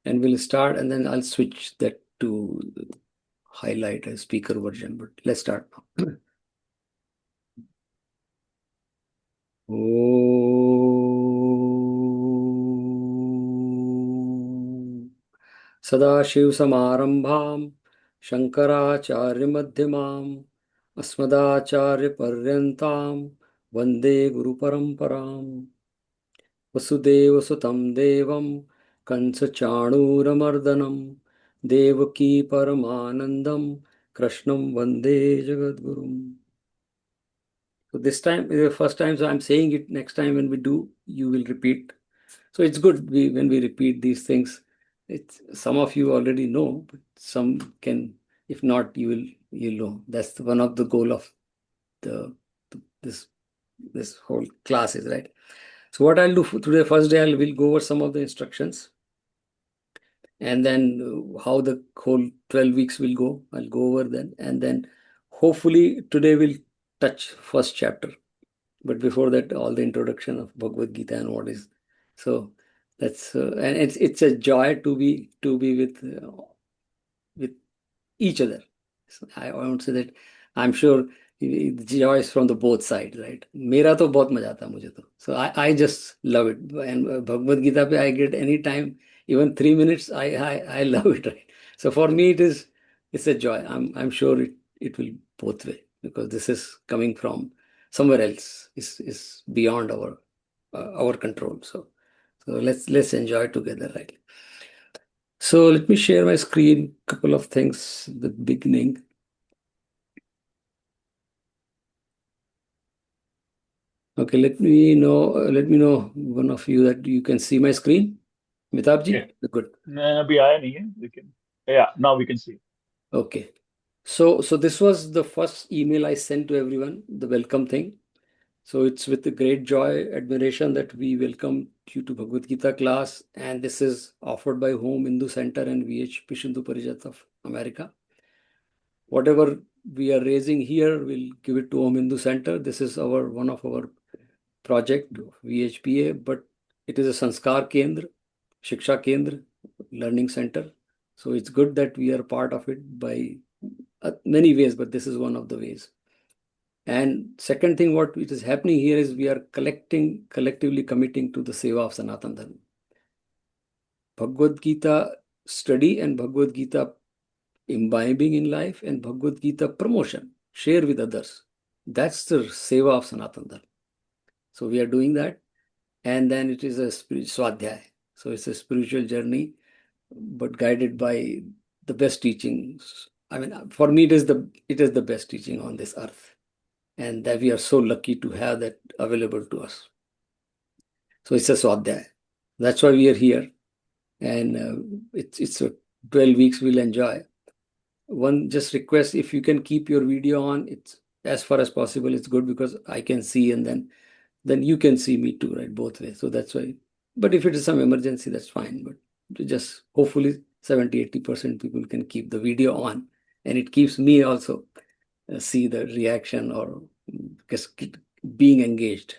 and we'll start, and then I'll switch that to highlight a speaker version, but let's start now. Om Sadashiv-Samarambham Shankaracharya-Madhyamam Asmadacharya-Paryantam Vande Guru-Paramparam Vasudeva-Sutam Devam Kansa-Chanuramardanam Devaki Paramanandam Krishnam Vande Jagadgurum. So this time is the first time, so I'm saying it. Next time when we do, you will repeat. So it's good when we repeat these things. Some of you already know, but some can, if not, you'll know. That's one of the goal of this whole class is, right? So what I'll do for today, first day, we'll go over some of the instructions, and then how the whole 12 weeks will go. I'll go over then, and then hopefully today we'll touch first chapter. But before that, all the introduction of Bhagavad Gita and what is. So that's and it's a joy to be with each other. So I won't say that. I'm sure the joy is from the both sides, right? मेरा तो बहुत मजा आता है मुझे तो. So I just love it. And Bhagavad Gita पे I get any time, even 3 minutes, I love it, right? So for me it's a joy. I'm sure it will both way, because this is coming from somewhere else. Is beyond our control. So let's enjoy together, right? So let me share my screen. Couple of things. The beginning. Okay, let me know one of you that you can see my screen. Mitab ji, Yeah. good. अभी आया नहीं है लेकिन yeah, now we can see. Okay. So this was the first email I sent to everyone, the welcome thing. So it's with great joy, admiration that we welcome you to Bhagavad Gita class, and this is offered by Home Hindu Center and VHP Shindu Parijat of America. Whatever we are raising here, we'll give it to Home Hindu Center. This is one of our project, VHPA, but it is a Sanskar Kendra, Shiksha Kendra, learning center. So it's good that we are part of it by many ways, but this is one of the ways. And second thing, what it is happening here is we are collectively committing to the seva of Sanatana Dharma. Bhagavad Gita study and Bhagavad Gita imbibing in life and Bhagavad Gita promotion, share with others. That's the seva of Sanatana Dharma. So we are doing that. And then it is a swadhyay. So it's a spiritual journey, but guided by the best teachings. I mean, for me, it is the best teaching on this earth. And that we are so lucky to have that available to us. So it's a swadhyay. That's why we are here. And it's a 12 weeks we'll enjoy. One just request, if you can keep your video on, it's as far as possible, it's good, because I can see, and then you can see me too, right? Both ways. So that's why. But if it is some emergency, that's fine. But just hopefully 70-80% people can keep the video on, and it keeps me also see the reaction or being engaged.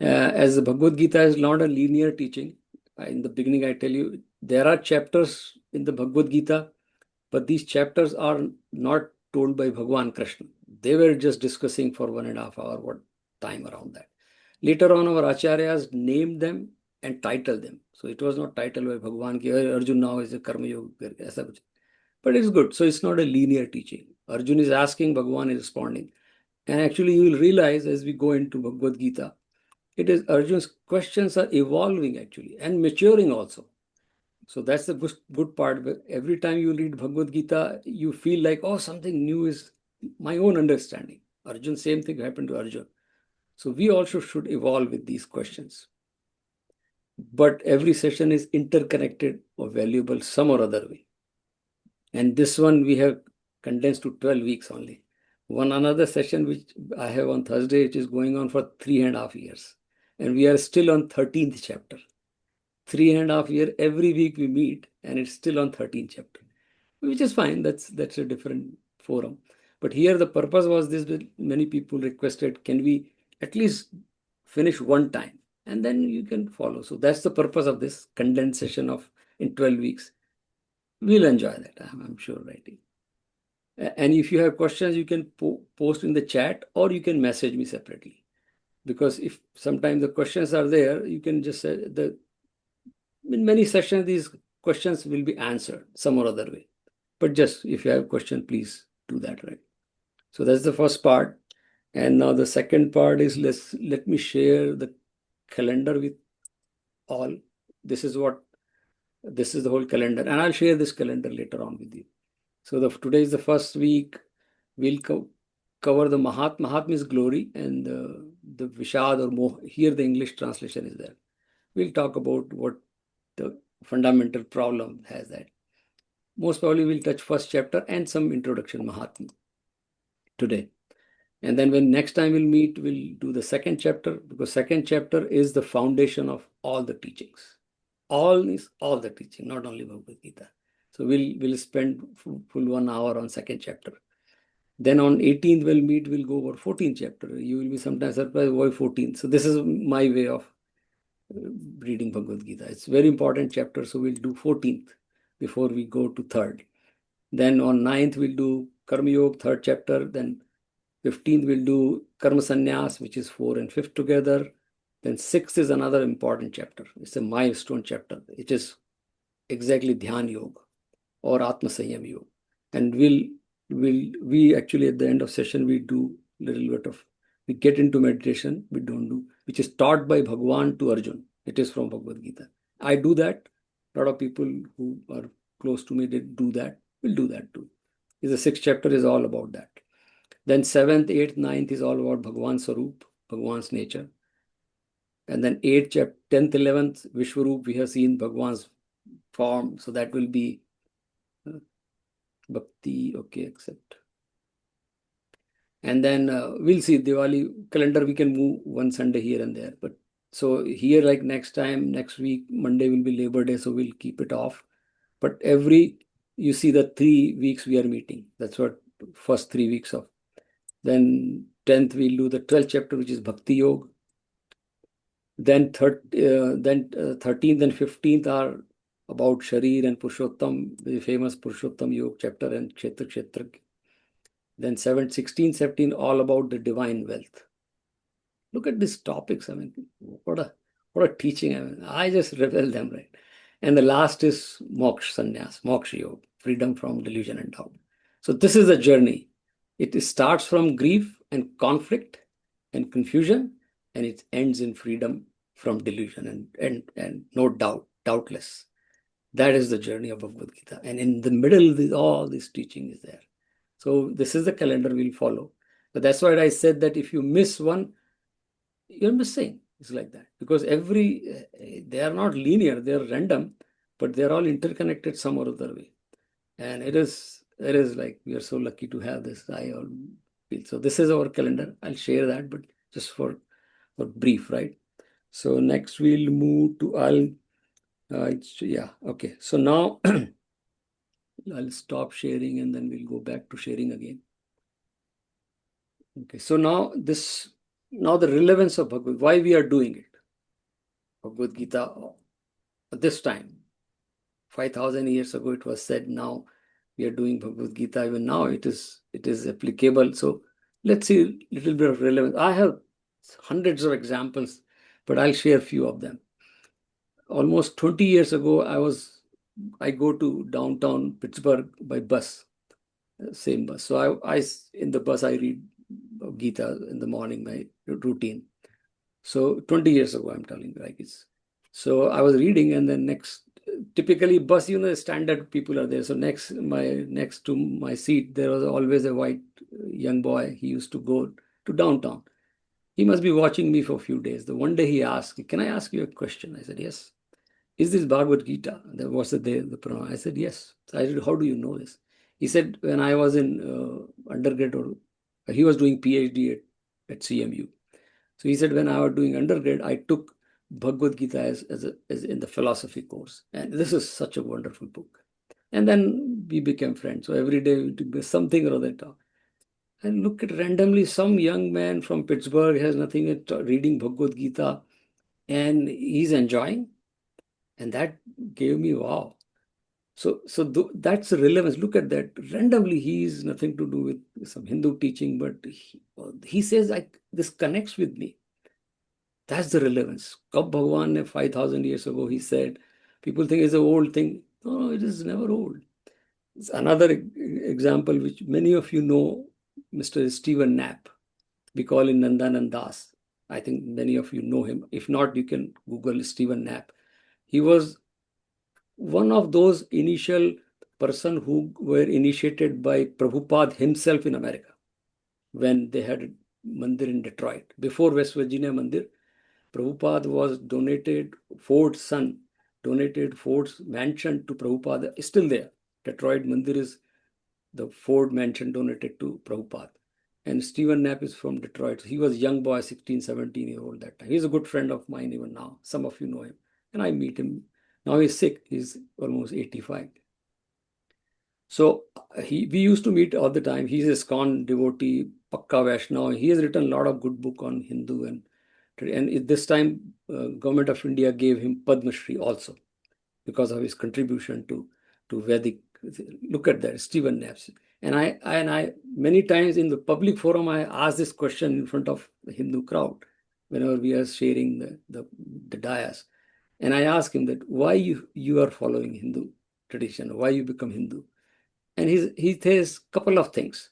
As the Bhagavad Gita is not a linear teaching, in the beginning I tell you, there are chapters in the Bhagavad Gita, but these chapters are not told by Bhagwan Krishna. They were just discussing for 1.5 hours, what time around that. Later on, our acharyas named them and titled them. So it was not titled by Bhagwan ki Arjun now is a Karma Yoga, aisa kuch. But it's good. So it's not a linear teaching. Arjun is asking, Bhagwan is responding. And actually, you will realize as we go into Bhagavad Gita, it is Arjun's questions are evolving actually and maturing also. So that's the good part. Every time you read Bhagavad Gita, you feel like, oh, something new is my own understanding. Arjun, same thing happened to Arjun. So we also should evolve with these questions. But every session is interconnected or valuable some or other way. And this one we have condensed to 12 weeks only. One another session which I have on Thursday, which is going on for 3.5 years. And we are still on 13th chapter. 3.5 years, every week we meet, and it's still on 13th chapter, which is fine. That's a different forum. But here the purpose was this: many people requested, can we at least finish one time, and then you can follow. So that's the purpose of this condensation of in 12 weeks. We'll enjoy that, I'm sure, writing. And if you have questions, you can post in the chat, or you can message me separately. Because if sometimes the questions are there, you can just say in many sessions, these questions will be answered some or other way. But just if you have a question, please do that, right? So that's the first part. And now the second part is, let me share the calendar with all. This is the whole calendar, and I'll share this calendar later on with you. So today is the first week. We'll cover the Mahat. Mahat means glory, and the Vishad or Moh. Here the English translation is there. We'll talk about what the fundamental problem has that. Most probably we'll touch first chapter and some introduction Mahatma today. And then when next time we'll meet, we'll do the second chapter, because second chapter is the foundation of all the teachings. All is all the teaching, not only Bhagavad Gita. So we'll spend full 1 hour on second chapter. Then on 18th we'll meet, we'll go over 14th chapter. You will be sometimes surprised why 14th. So this is my way of reading Bhagavad Gita. It's a very important chapter, so we'll do 14th before we go to 3rd. Then on 9th we'll do Karma Yoga, 3rd chapter. Then 15th we'll do Karma Sannyas, which is 4 and 5th together. Then 6th is another important chapter. It's a milestone chapter. It is exactly Dhyan Yoga or Atma Sanyam Yoga. And we actually at the end of session, we do little bit of, we get into meditation, we don't do, which is taught by Bhagwan to Arjun. It is from Bhagavad Gita. I do that. A lot of people who are close to me did do that. We'll do that too. The 6th chapter is all about that. Then 7th, 8th, 9th is all about Bhagwan's Sarup, Bhagwan's nature. And then 8th chapter, 10th, 11th, Vishwarup, we have seen Bhagwan's form. So that will be Bhakti, okay, accept. And then we'll see Diwali calendar, we can move one Sunday here and there. But so here, like next week, Monday will be Labor Day, so we'll keep it off. But you see the 3 weeks we are meeting. That's what first 3 weeks of. Then 10th, we'll do the 12th chapter, which is Bhakti Yoga. Then 13th and 15th are about Sharir and Purushottam, the famous Purushottam Yoga chapter, and Kshetra. Then 16, 17, all about the divine wealth. Look at these topics. I mean, what a teaching. I mean, I just revel them, right? And the last is Moksha Sannyas, Moksha Yoga, freedom from delusion and doubt. So this is a journey. It starts from grief and conflict and confusion, and it ends in freedom from delusion and no doubt, doubtless. That is the journey of Bhagavad Gita. And in the middle, all this teaching is there. So this is the calendar we'll follow. But that's why I said that if you miss one, you're missing. It's like that. Because they are not linear, they are random, but they're all interconnected some or other way. And it is like, we are so lucky to have this. I all feel. So this is our calendar. I'll share that, but just for brief, right? So next we'll move to okay. So now I'll stop sharing and then we'll go back to sharing again. Okay, so now the relevance of Bhagavad, why we are doing it. Bhagavad Gita at this time, 5,000 years ago it was said, now we are doing Bhagavad Gita, even now it is applicable. So let's see a little bit of relevance. I have hundreds of examples, but I'll share a few of them. Almost 20 years ago, I go to downtown Pittsburgh by bus, same bus. So in the bus, I read Gita in the morning, my routine. So 20 years ago, I'm telling you, like it's. So I was reading, and then typically bus, standard people are there. So next to my seat, there was always a white young boy. He used to go to downtown. He must be watching me for a few days. The one day he asked, "Can I ask you a question?" I said, "Yes." "Is this Bhagavad Gita?" That was the pronoun. I said, "Yes." So I said, "How do you know this?" He said, "When I was in undergrad, or he was doing PhD at CMU. So he said, when I was doing undergrad, I took Bhagavad Gita as in the philosophy course. And this is such a wonderful book." And then we became friends. So every day we do something or other talk. And look at randomly, some young man from Pittsburgh has nothing at reading Bhagavad Gita, and he's enjoying. And that gave me wow. So that's the relevance. Look at that. Randomly, he is nothing to do with some Hindu teaching, but he says, this connects with me. That's the relevance. Kab Bhagwan 5,000 years ago, he said, people think it's an old thing. No, it is never old. It's another example which many of you know, Mr. Stephen Knapp. We call him Nandanand Das. I think many of you know him. If not, you can Google Stephen Knapp. He was one of those initial person who were initiated by Prabhupada himself in America when they had a mandir in Detroit. Before West Virginia Mandir, Prabhupada was donated, Ford's son donated Ford's mansion to Prabhupada, it's still there. Detroit Mandir is the Ford mansion donated to Prabhupada. And Stephen Knapp is from Detroit. He was a young boy, 16, 17-year-old that time. He's a good friend of mine even now. Some of you know him. And I meet him. Now he's sick. He's almost 85. So we used to meet all the time. He's a ISKCON devotee, Pakka Vaishnava. He has written a lot of good book on Hindu and this time Government of India gave him Padma Shri also because of his contribution to Vedic. Look at that, Stephen Knapp. And I many times in the public forum, I ask this question in front of the Hindu crowd whenever we are sharing the dayas. And I ask him that why you are following Hindu tradition, why you become Hindu. And he says a couple of things.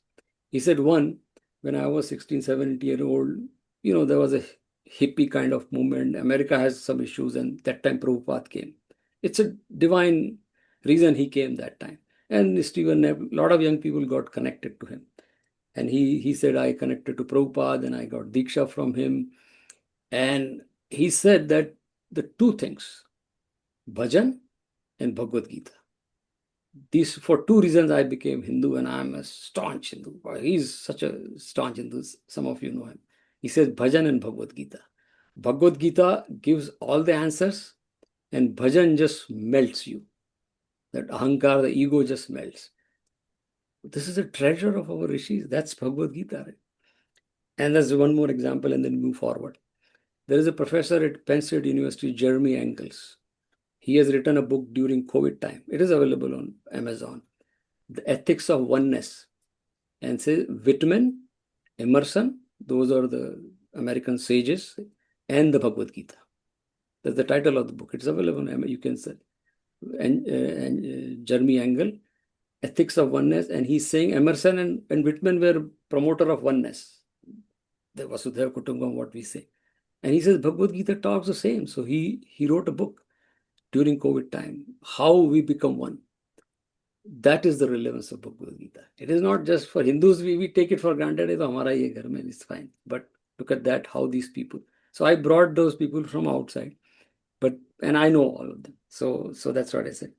He said, one, when I was 16, 17-year-old, there was a hippie kind of movement. America has some issues, and that time Prabhupada came. It's a divine reason he came that time. And Stephen, a lot of young people got connected to him. And he said, I connected to Prabhupada and I got Diksha from him. And he said that the two things, bhajan and Bhagavad Gita. These, for two reasons, I became Hindu, and I'm a staunch Hindu. He's such a staunch Hindu. Some of you know him. He says bhajan and Bhagavad Gita. Bhagavad Gita gives all the answers, and bhajan just melts you. That ahankar, the ego, just melts. This is a treasure of our rishis. That's Bhagavad Gita. Right? And there's one more example, and then move forward. There is a professor at Penn State University, Jeremy Engels. He has written a book during COVID time. It is available on Amazon. The Ethics of Oneness. And say Whitman, Emerson, those are the American sages, and the Bhagavad Gita. That's the title of the book. It's available on, you can say. And Jeremy Engel, Ethics of Oneness. And he's saying Emerson and Whitman were promoter of oneness. The Vasudhaiva Kutumbakam, what we say. And he says Bhagavad Gita talks the same. So he wrote a book during COVID time, how we become one. That is the relevance of Bhagavad Gita. It is not just for Hindus, we take it for granted, it's fine. But look at that, how these people. So I brought those people from outside, and I know all of them. So that's what I said.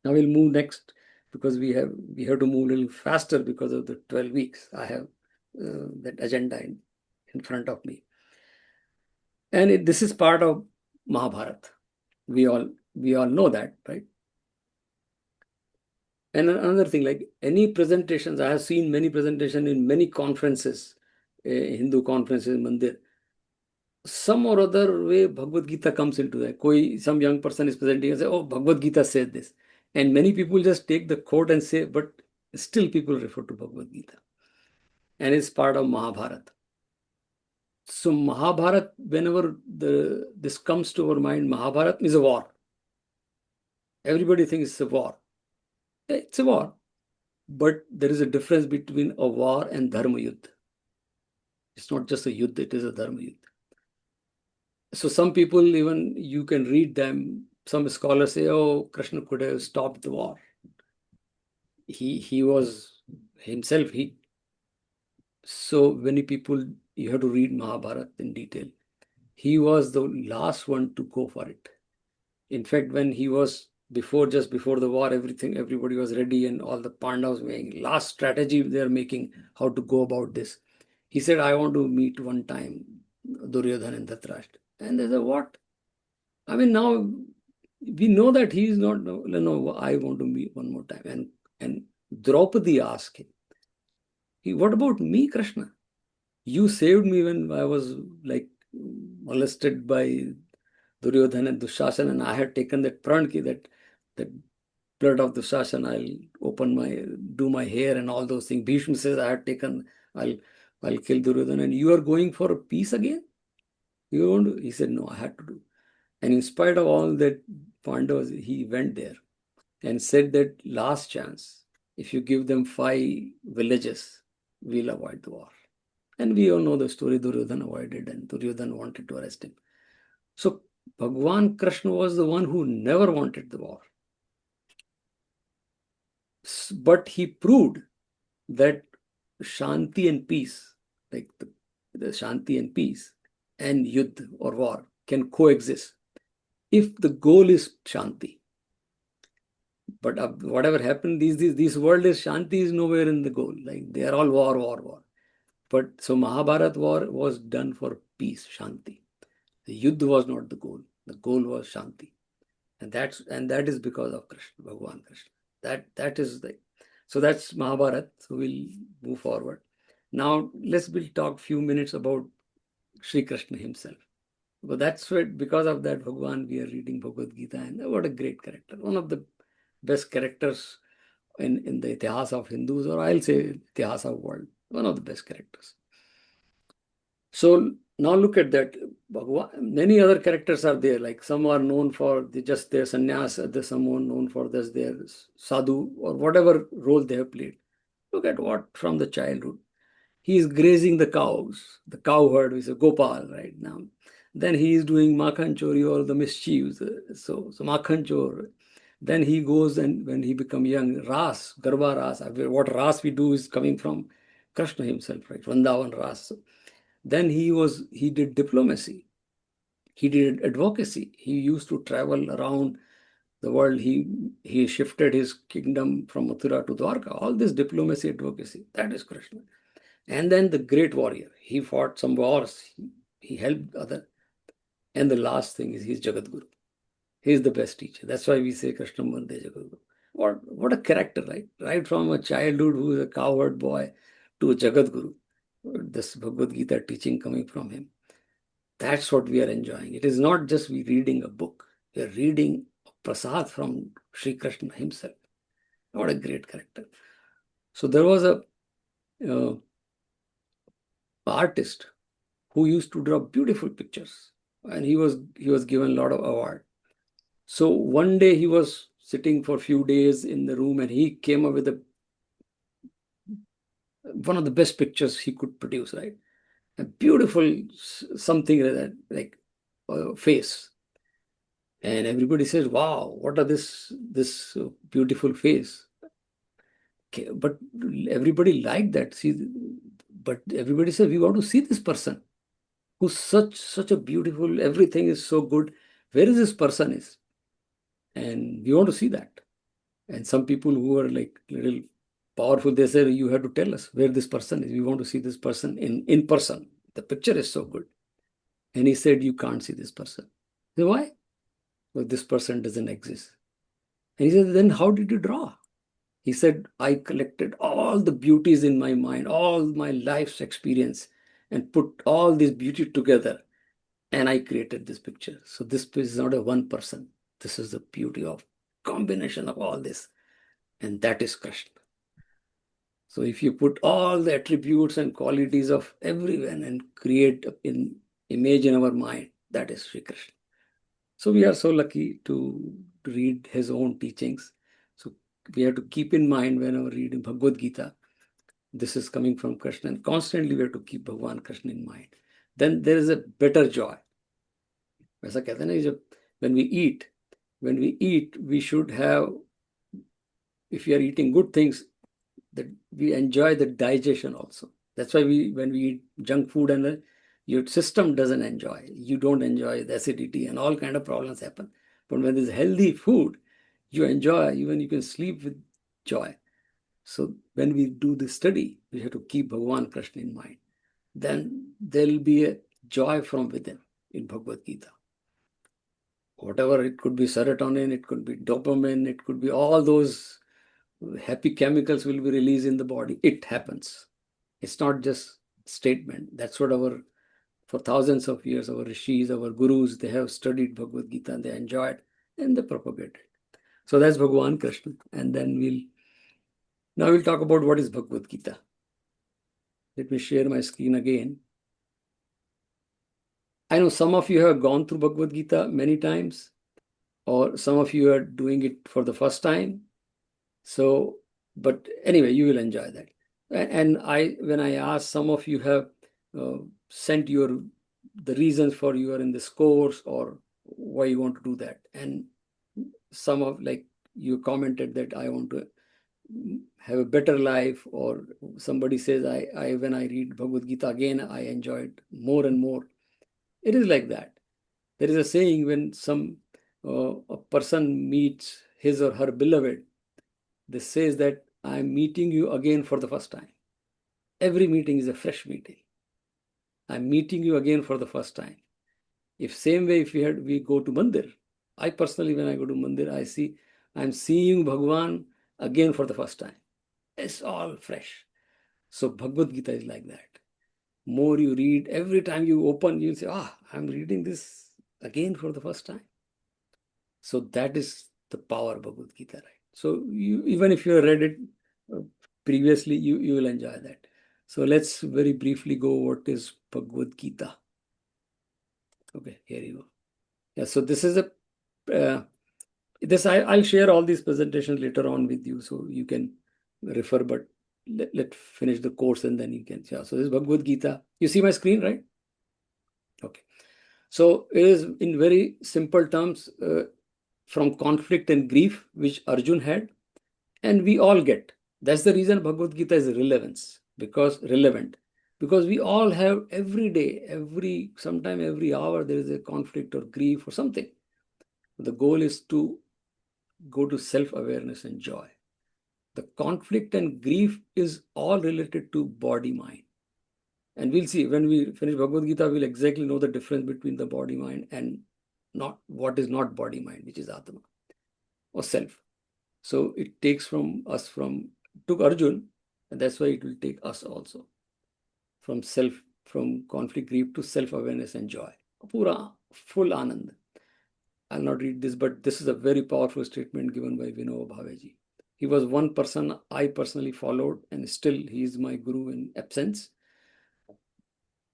Now we'll move next, because we have to move a little faster because of the 12 weeks. I have that agenda in front of me. And this is part of Mahabharata. We all know that, right? And another thing, like any presentations, I have seen many presentations in many conferences, Hindu conferences, Mandir. Some or other way, Bhagavad Gita comes into that. Some young person is presenting and say, oh, Bhagavad Gita said this. And many people just take the quote and say, but still people refer to Bhagavad Gita. And it's part of Mahabharata. So Mahabharata, whenever this comes to our mind, Mahabharata is a war. Everybody thinks it's a war. It's a war. But there is a difference between a war and Dharma Yuddha. It's not just a Yuddha, it is a Dharma Yuddha. So some people, even you can read them, some scholars say, oh, Krishna could have stopped the war. He was himself, so many people, you have to read Mahabharata in detail. He was the last one to go for it. In fact, when he was just before the war, everybody was ready, and all the Pandavas making last strategy they are making how to go about this. He said, I want to meet one time Duryodhana and Dhritarashtra. And they said, what? I mean, now we know that he is not, no, I want to meet one more time. And Draupadi asked him, what about me, Krishna? You saved me when I was like molested by Duryodhana and Dushasana, and I had taken that pranki, that blood of Dushasana, do my hair and all those things. Bhishma says, I'll, I'll kill Duryodhana, and you are going for peace again? You want to? He said, no, I had to do. And in spite of all that, Pandavas, he went there and said that last chance, if you give them 5 villages, we'll avoid the war. And we all know the story. Duryodhana avoided, and Duryodhana wanted to arrest him. So Bhagwan Krishna was the one who never wanted the war. But he proved that Shanti and peace, like the Shanti and peace and Yuddha or war, can coexist if the goal is Shanti. But whatever happened, this world is Shanti is nowhere in the goal. Like they are all war, war, war. But so Mahabharat war was done for peace, Shanti. The Yuddha was not the goal. The goal was Shanti. And that is because of Krishna, Bhagwan Krishna. So that's Mahabharat. So we'll move forward. Now we'll talk few minutes about Sri Krishna himself. But that's what, because of that, Bhagwan, we are reading Bhagavad Gita, and what a great character. One of the best characters in the Itihas of Hindus, or I'll say Itihas of world. One of the best characters. So now look at that. Many other characters are there, like some are known for just their sannyas, there's someone known for this, their sadhu, or whatever role they have played. Look at what from the childhood. He is grazing the cows, the cow herd is a Gopal right now. Then he is doing Makhan Chori, or the mischiefs. So Makhan Chor. Then he goes, and when he become young, Ras, Garba Ras. What Ras we do is coming from Krishna himself, right? Vrindavan Ras. Then he did diplomacy. He did advocacy. He used to travel around the world. He shifted his kingdom from Mathura to Dwarka. All this diplomacy, advocacy, that is Krishna. And then the great warrior. He fought some wars. He helped other. And the last thing is he's Jagat Guru. He's the best teacher. That's why we say Krishna Mande Jagat Guru. What a character, right? Right from a childhood who is a cowherd boy to a Jagat Guru. This Bhagavad Gita teaching coming from him. That's what we are enjoying. It is not just we reading a book. We are reading prasad from Sri Krishna himself. What a great character. So there was a artist who used to draw beautiful pictures, and he was given a lot of award. So one day he was sitting for a few days in the room, and he came up with one of the best pictures he could produce, right? A beautiful something like that, like face. And everybody says, wow, what are this beautiful face? Okay, but everybody liked that. But everybody says, we want to see this person who's such a beautiful, everything is so good. Where is this person is? And we want to see that. And some people who are like little powerful, they say, you have to tell us where this person is. We want to see this person in person. The picture is so good. And he said, you can't see this person. I said, why? Well, this person doesn't exist. And he said, then how did you draw? He said, I collected all the beauties in my mind, all my life's experience, and put all this beauty together, and I created this picture. So this is not a one person. This is the beauty of combination of all this, and that is Krishna. So if you put all the attributes and qualities of everyone and create an image in our mind, that is Sri Krishna. So we are so lucky to read his own teachings. So we have to keep in mind whenever reading Bhagavad Gita, this is coming from Krishna, and constantly we have to keep Bhagwan Krishna in mind. Then there is a better joy. वैसा कहते हैं ना, जब when we eat, we should have, if we are eating good things, that we enjoy the digestion also. That's why when we eat junk food, and your system doesn't enjoy. You don't enjoy the acidity, and all kind of problems happen. But when there's healthy food, you enjoy, even you can sleep with joy. So when we do this study, we have to keep Bhagwan Krishna in mind. Then there'll be a joy from within in Bhagavad Gita. Whatever, it could be serotonin, it could be dopamine, it could be all those happy chemicals will be released in the body. It happens. It's not just statement. That's what our For thousands of years, our rishis, our gurus, they have studied Bhagavad Gita and they enjoyed and they propagate it. So that's Bhagavan Krishna. And then we'll talk about what is Bhagavad Gita. Let me share my screen again. I know some of you have gone through Bhagavad Gita many times, or some of you are doing it for the first time. So, but anyway, you will enjoy that. And when I ask, some of you have sent the reasons for you are in this course or why you want to do that. And some of, like, you commented that I want to have a better life, or somebody says when I read Bhagavad Gita again, I enjoy it more and more. It is like that. There is a saying, when a person meets his or her beloved, this says that I'm meeting you again for the first time. Every meeting is a fresh meeting. I'm meeting you again for the first time. If same way, if we go to Mandir, I personally, when I go to Mandir, I'm seeing Bhagwan again for the first time. It's all fresh. So Bhagavad Gita is like that. More you read, every time you open, you'll say, I'm reading this again for the first time. So that is the power of Bhagavad Gita, right? So even if you have read it previously, you will enjoy that. So let's very briefly go what is Bhagavad Gita. Okay, here you go. Yeah, so this is I'll share all these presentations later on with you, so you can refer, but let's finish the course and then you can. Yeah, so this is Bhagavad Gita. You see my screen, right? Okay. So it is in very simple terms, from conflict and grief, which Arjun had, and we all get. That's the reason Bhagavad Gita is relevant, because we all have every day, sometime every hour, there is a conflict or grief or something. The goal is to go to self-awareness and joy. The conflict and grief is all related to body-mind. And we'll see, when we finish Bhagavad Gita, we'll exactly know the difference between the body-mind and not what is not body-mind, which is Atma or self. So it takes took Arjun, and that's why it will take us also. From conflict, grief to self-awareness and joy. Pura, full Anand. I'll not read this, but this is a very powerful statement given by Vinod Bhaveji. He was one person I personally followed, and still he is my guru in absence.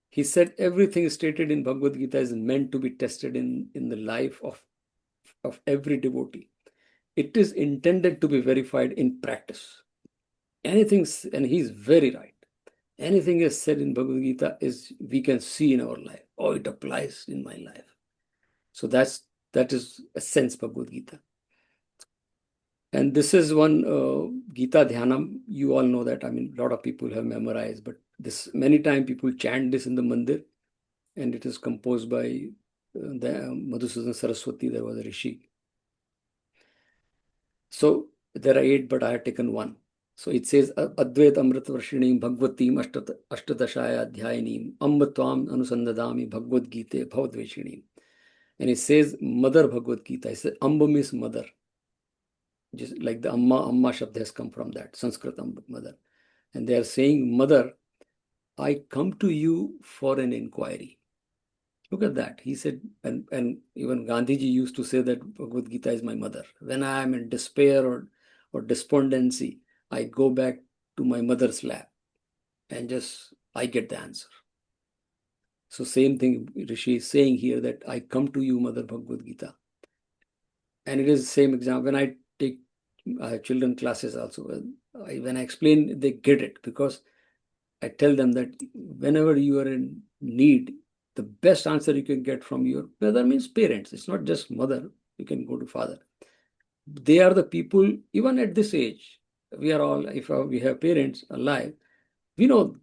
He said everything stated in Bhagavad Gita is meant to be tested in the life of every devotee. It is intended to be verified in practice. Anything, and he's very right. Anything is said in Bhagavad Gita we can see in our life. Oh, it applies in my life. So that is essence Bhagavad Gita. And this is one Gita Dhyanam. You all know that. I mean, a lot of people have memorized, but many times people chant this in the mandir, and it is composed by the Madhusudan Saraswati. There was a rishi. So there are 8, but I have taken one. So it says, Advait Amrit Varshinim Bhagavatim Ashtadashaya Dhyayinim Amba Tvam Anusandadami Bhagavad Gita Bhavadveshinim. And it says Mother Bhagavad Gita. It says Amba means mother. Just like the Amma Shabd has come from that, Sanskrit mother. And they are saying, Mother, I come to you for an inquiry. Look at that. He said, and even Gandhiji used to say that Bhagavad Gita is my mother. When I am in despair or despondency, I go back to my mother's lap and I get the answer. So same thing Rishi is saying here, that I come to you, Mother Bhagavad Gita. And it is the same example. When I have children classes also, when I explain, they get it, because I tell them that whenever you are in need, the best answer you can get from your mother means parents. It's not just mother. You can go to father. They are the people, even at this age, we are all, if we have parents alive, we know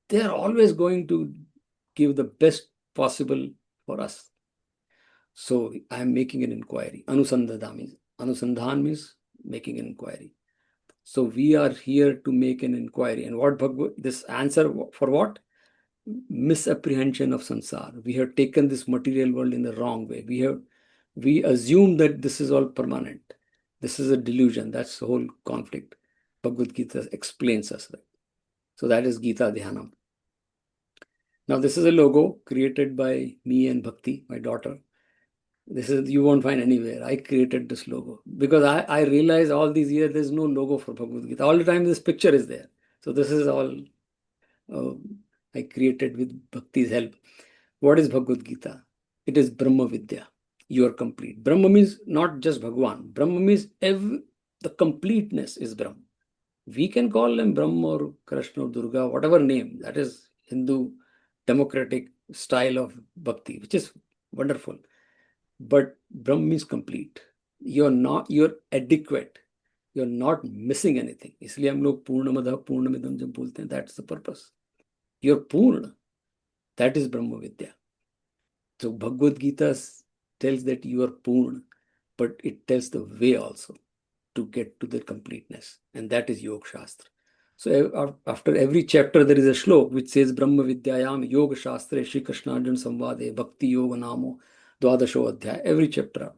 they are always going to give the best possible for us. So I am making an inquiry. Anusandhan means making an inquiry. So we are here to make an inquiry. And this answer for what? Misapprehension of sansar. We have taken this material world in the wrong way. We assume that this is all permanent. This is a delusion. That's the whole conflict. Bhagavad Gita explains us that. So that is Gita Dhyanam. Now, this is a logo created by me and Bhakti, my daughter. This is, you won't find anywhere. I created this logo because I realized all these years there's no logo for Bhagavad Gita. All the time this picture is there. So this is all uh, I created with Bhakti's help. What is Bhagavad Gita? It is Brahma Vidya. You are complete. Brahma means not just Bhagwan. Brahma means the completeness is Brahma. We can call them Brahma or Krishna or Durga, whatever name. That is Hindu democratic style of bhakti, which is wonderful. But Brahma means complete. You're adequate. You're not missing anything. इसलिए हम लोग पूर्णमदः पूर्णमिदं जब बोलते हैं, that's the purpose. You're पूर्ण. That is Brahma Vidya. So Bhagavad Gita tells that you are पूर्ण, but it tells the way also to get to the completeness, and that is Yoga Shastra. So after every chapter there is a shlok which says Brahma Vidyayam Yoga Shastre Shri Krishna Arjuna Samvade Bhakti Yoga Namo Dwadasho Adhyaya, every chapter.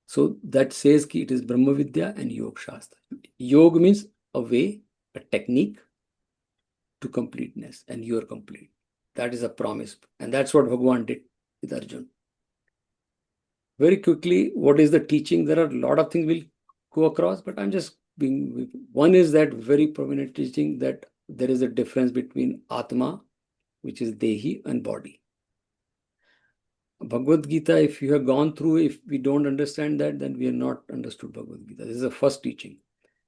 So that says ki it is Brahma Vidya and Yoga Shastra. Yoga means a way, a technique to completeness, and you are complete. That is a promise, and that's what Bhagavan did with Arjuna. Very quickly, what is the teaching? There are a lot of things we'll go across, but I'm just being, one is that very prominent teaching that there is a difference between Atma, which is Dehi, and body. Bhagavad Gita, if you have gone through, if we don't understand that, then we have not understood Bhagavad Gita. This is the first teaching.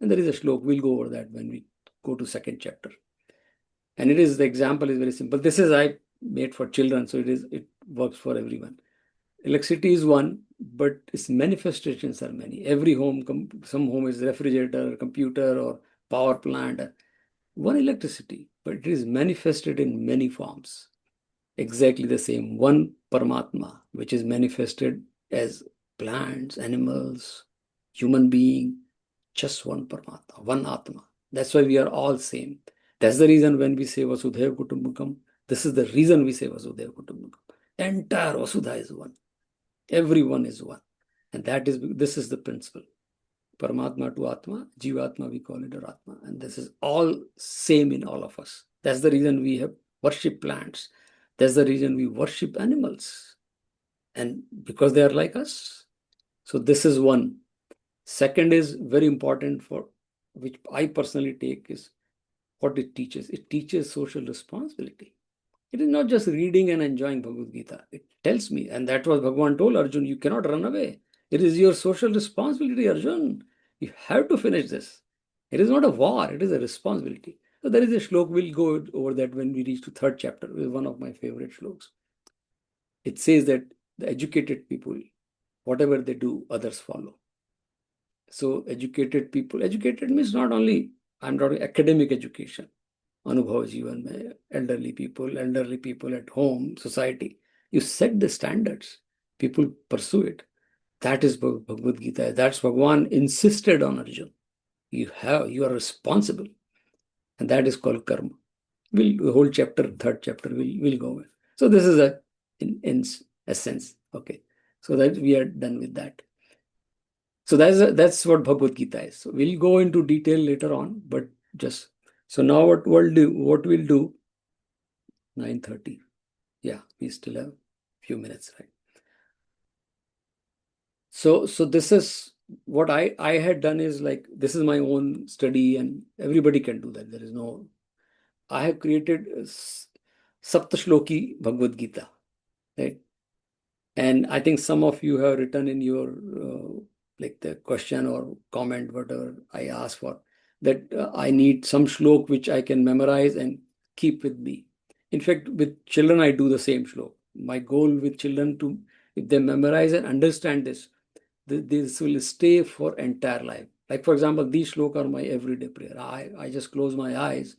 And there is a shlok, we'll go over that when we go to second chapter. And it is, the example is very simple. This is I made for children, so it works for everyone. Electricity is one, but its manifestations are many. Every home, some home is refrigerator, computer, or power plant. One electricity, but it is manifested in many forms. Exactly the same. One Paramatma, which is manifested as plants, animals, human being, just one Paramatma, one Atma. That's why we are all same. That's the reason when we say Vasudhaiva Kutumbakam, this is the reason we say Vasudhaiva Kutumbakam. Entire Vasudha is one. Everyone is one. And this is the principle. Paramatma to Atma, Jivatma, we call it or Atma. And this is all same in all of us. That's the reason we have worship plants. That's the reason we worship animals. And because they are like us. So this is one. Second is very important, for which I personally take, is what it teaches. It teaches social responsibility. It is not just reading and enjoying Bhagavad Gita. It tells me, and that was Bhagavan told Arjun, you cannot run away. It is your social responsibility, Arjun. You have to finish this. It is not a war, it is a responsibility. So there is a shlok, we'll go over that when we reach to third chapter. It is one of my favorite shloks. It says that the educated people, whatever they do, others follow. So educated people, educated means not only, I'm not academic education, Anubhav Jeevan mein, elderly people at home, society. You set the standards. People pursue it. That is Bhagavad Gita. That's Bhagavan insisted on Arjuna. You are responsible. And that is called karma. The whole chapter, third chapter, we'll go with. So this is in essence. Okay. So that we are done with that. So that's what Bhagavad Gita is. So we'll go into detail later on, but just so now what we'll do 9:30. Yeah, we still have a few minutes, right? So this is what I had done, is like, this is my own study, and everybody can do that. There is no, I have created Saptashloki Bhagavad Gita, right? And I think some of you have written in your like the question or comment, whatever I asked for, that I need some shlok which I can memorize and keep with me. In fact, with children, I do the same shlok. My goal with children, to, if they memorize and understand this will stay for entire life. Like, for example, these shlok are my everyday prayer. I just close my eyes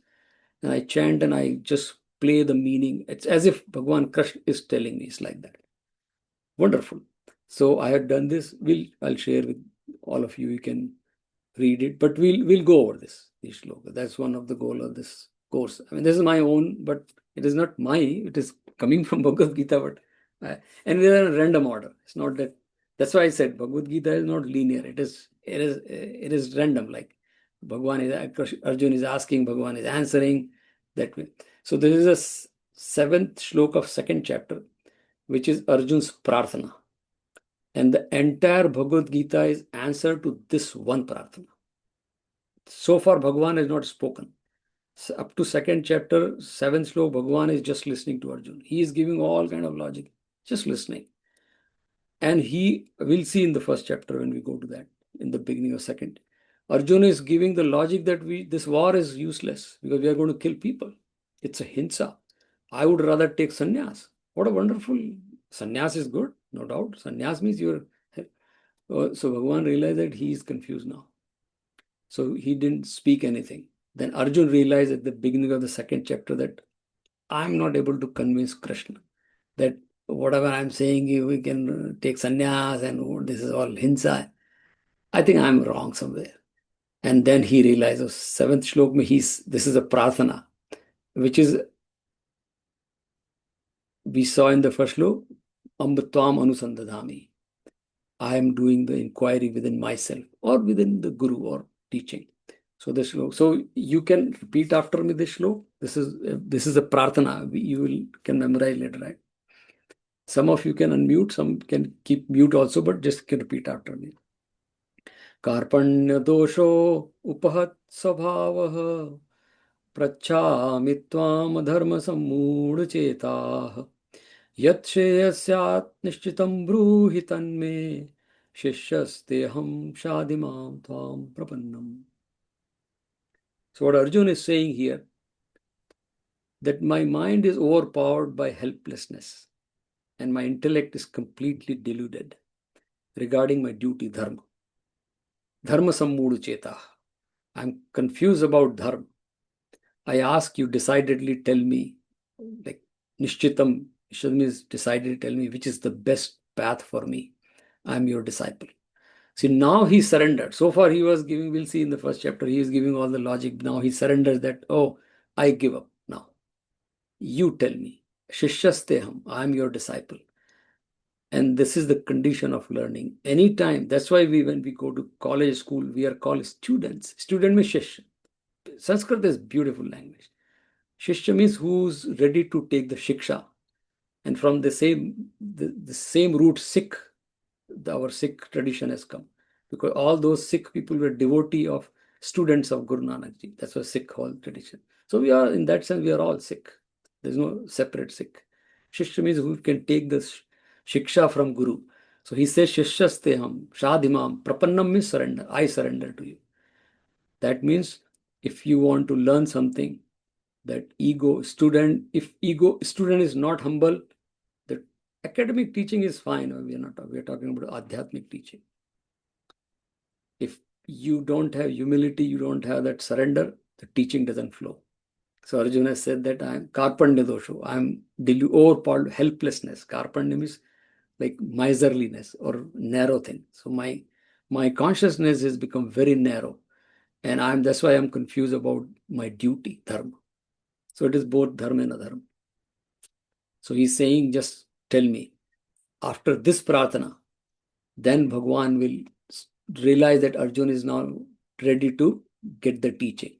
and I chant and I just play the meaning. It's as if Bhagavan Krishna is telling me. It's like that. Wonderful. So I have done this. I'll share with all of you. You can read it, but we'll go over this shloka. That's one of the goal of this course. I mean, this is my own, but it is not it is coming from Bhagavad Gita, but and we are in a random order. It's not that. That's why I said Bhagavad Gita is not linear. It is random. Like Arjun is asking, Bhagavan is answering that way. So there is a 7th shloka of 2nd chapter, which is Arjun's prarthana. And the entire Bhagavad Gita is answer to this one prarthana. So far, Bhagavan has not spoken. So up to 2nd chapter, 7th shloka, Bhagavan is just listening to Arjun. He is giving all kind of logic, just listening. And he will see in the 1st chapter when we go to that, in the beginning of 2nd. Arjuna is giving the logic that this war is useless because we are going to kill people. It's a hinsa. I would rather take sannyas. What a wonderful sannyas is good, no doubt. Sannyas means you're. So Bhagavan realized that he is confused now. So he didn't speak anything. Then Arjun realized at the beginning of the 2nd chapter that I'm not able to convince Krishna that whatever I'm saying, we can take sannyas and this is all hinsa. I think I'm wrong somewhere. And then he realizes, 7th shlok, this is a prarthana, which is, we saw in the 1st shlok, Amritvam Anusandadhami. I am doing the inquiry within myself or within the guru or teaching. So this shlok. So you can repeat after me this shlok. This is a prarthana. Can memorize later, right? Some of you can unmute, some can keep mute also, but just can repeat after me. Karpanya dosho upahat svabhavah प्रच्छामि त्वां धर्मसम्मूढचेताः यत् श्रेयस्यात् निश्चितं ब्रूहि तन्मे शिष्यस्तेऽहं शाधिमां त्वां प्रपन्नम्. So what Arjun is saying here, that my mind is overpowered by helplessness and my intellect is completely deluded regarding my duty, dharma. Dharma sammudachetah. I'm confused about dharma. I ask you decidedly tell me, like Nishchitam, Nishchitam means decidedly tell me which is the best path for me. I'm your disciple. See, now he surrendered. So far he was giving, we'll see in the 1st chapter, he is giving all the logic. Now he surrenders that, oh, I give up now. You tell me. Shishyasteham, I'm your disciple. And this is the condition of learning. Anytime, that's why when we go to college, school, we are called students. Student means Shishya. Sanskrit is beautiful language. Shishya means who's ready to take the shiksha. And from the same root, Sikh, our Sikh tradition has come. Because all those Sikh people were devotee of students of Guru Nanak Ji. That's why Sikh whole tradition. So we are, in that sense, we are all Sikh. There's no separate Sikh. Shishya means who can take the shiksha from Guru. So he says, Shishyasteham, Shadhimam, Prapannam means surrender. I surrender to you. That means if you want to learn something, that student is not humble, the academic teaching is fine. We're talking about adhyatmic teaching. If you don't have humility, you don't have that surrender, the teaching doesn't flow. So Arjuna said that I'm karpanya dosho. I'm overpowered helplessness. Karpanya means like miserliness or narrow thing. So my consciousness has become very narrow. And that's why I'm confused about my duty, dharma. So it is both dharma and adharma. So he's saying, just tell me, after this prarthana, then Bhagwan will realize that Arjuna is now ready to get the teaching.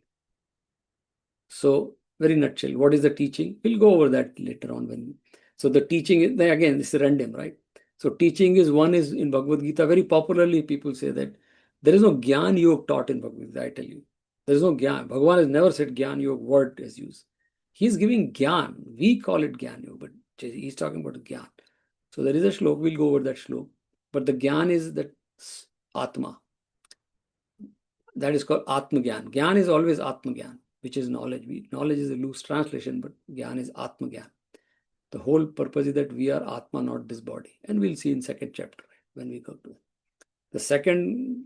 So, very nutshell, what is the teaching? We'll go over that later on. So the teaching is, again, this is random, right? So teaching is, one is in Bhagavad Gita, very popularly people say that there is no Gyan Yoga taught in Bhagavad Gita, I tell you. There is no Gyan. Bhagavan has never said Gyan Yoga word is used. He's giving Gyan. We call it Gyan Yoga, but he's talking about Gyan. So there is a shlok, we'll go over that shlok. But the Gyan is that Atma. That is called Atma Gyan. Gyan is always Atma Gyan, which is knowledge. Knowledge is a loose translation, but Gyan is Atma Gyan. The whole purpose is that we are Atma, not this body. And we'll see in 2nd chapter when we go to it. The 2nd